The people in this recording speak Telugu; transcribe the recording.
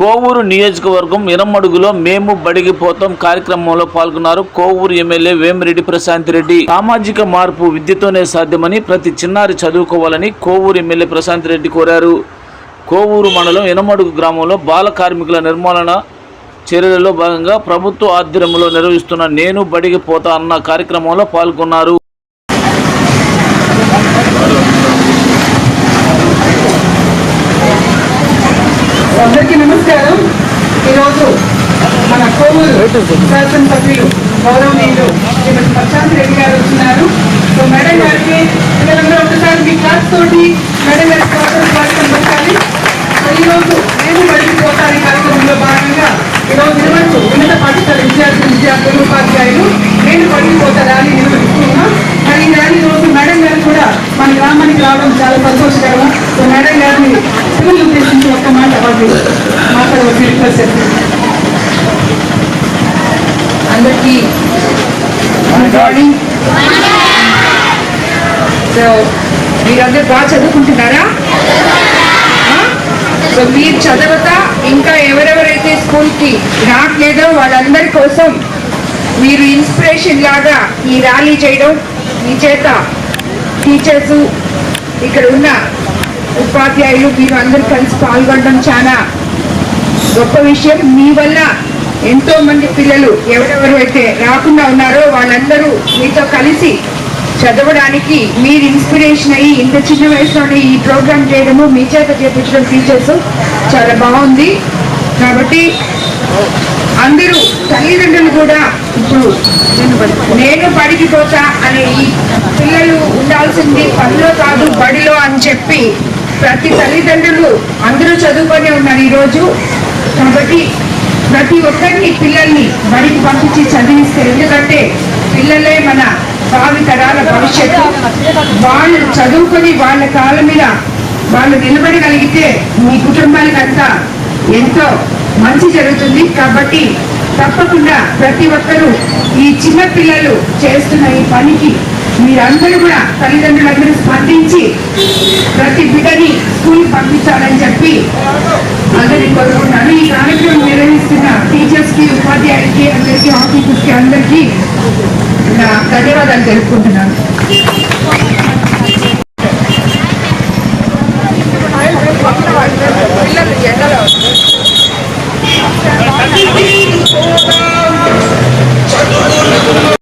కోవూరు నియోజకవర్గం ఇనమడుగులో మేము బడికి పోతాం కార్యక్రమంలో పాల్గొన్నారు కోవూరు ఎమ్మెల్యే వేమిరెడ్డి ప్రశాంత్ రెడ్డి. సామాజిక మార్పు విద్యతోనే సాధ్యమని, ప్రతి చిన్నారి చదువుకోవాలని కోవూరు ఎమ్మెల్యే ప్రశాంత్ రెడ్డి కోరారు. కోవూరు మండలం ఇనమడుగు గ్రామంలో బాల కార్మికుల నిర్మూలన చర్యలలో భాగంగా ప్రభుత్వ ఆధ్వర్యంలో నిర్వహిస్తున్న నేను బడికి పోతా అన్న కార్యక్రమంలో పాల్గొన్నారు. అందరికీ నమస్కారం. ఈరోజు మన కోవూరు శాసనసభ్యులు గౌరవనీయులు శ్రీమతి ప్రశాంత్ రెడ్డి గారు వచ్చినారు. సో మేడం గారికి పిల్లలందరూ ఒకసారి మీ క్లాస్ తోటి మేడం గారికి స్వాగతం పెట్టాలి. సో ఈరోజు నేను బడికి పోతాను కార్యక్రమంలో భాగంగా ఈరోజు ఉన్నత పాఠశాల విద్యార్థులు ఉపాధ్యాయులు నేను బడికి పోతా ర్యాలీ నిర్వహిస్తున్నాం. మరి ఈ ర్యాలీ రోజు మేడం గారు కూడా మన గ్రామానికి రావడం చాలా సంతోషకరం. సో మేడం గారిని పిల్లలు ఉద్దేశించి ఒక్క మాట మాట్లాడవలసి రిక్వెస్ట్. అందరికీ గుడ్ మార్నింగ్. సో మీరందరూ బాగా చదువుకుంటున్నారా? సో మీరు చదవతా ఇంకా ఎవరెవరైతే స్కూల్కి రావట్లేదో వాళ్ళందరి కోసం మీరు ఇన్స్పిరేషన్ లాగా ఈ ర్యాలీ చేయడం, మీ చేత టీచర్స్ ఇక్కడ ఉన్న ఉపాధ్యాయులు మీరు అందరూ కలిసి పాల్గొనడం చాలా గొప్ప విషయం. మీ వల్ల ఎంతో మంది పిల్లలు ఎవరెవరైతే రాకుండా ఉన్నారో వాళ్ళందరూ మీతో కలిసి చదవడానికి మీరు ఇన్స్పిరేషన్ అయ్యి ఇంత చిన్న వయసులోనే ఈ ప్రోగ్రామ్ చేయడము, మీ చేత చేపించడం టీచర్స్ చాలా బాగుంది. కాబట్టి అందరూ తల్లిదండ్రులు కూడా ఇప్పుడు నేను బడికి పోతా అనే ఈ పిల్లలు ఉండాల్సింది పనిలో కాదు బడిలో అని చెప్పి ప్రతి తల్లిదండ్రులు అందరూ చదువుకొని ఉన్నారు ఈరోజు. కాబట్టి ప్రతి ఒక్కరిని పిల్లల్ని బడికి పంపించి చదివిస్తే, ఎందుకంటే పిల్లలే మన భావి తరాల భవిష్యత్తు. వాళ్ళు చదువుకొని వాళ్ళ కాళ్ళ మీద వాళ్ళు నిలబడగలిగితే మీ కుటుంబానికంతా ఎంతో మంచి జరుగుతుంది. కాబట్టి తప్పకుండా ప్రతి ఒక్కరూ ఈ చిన్న పిల్లలు చేస్తున్న ఈ పనికి మీరందరూ కూడా తల్లిదండ్రులందరూ స్పందించి ప్రతి బిడ్డని స్కూల్కి పంపించాలని చెప్పి అందరినీ కోరుకుంటున్నాను. ఈ కార్యక్రమం నిర్వహిస్తున్న టీచర్స్కి, ఉపాధ్యాయులకి, అందరికీ, ఆఫీసర్స్కి అందరికీ నా ధన్యవాదాలు తెలుపుకుంటున్నాను.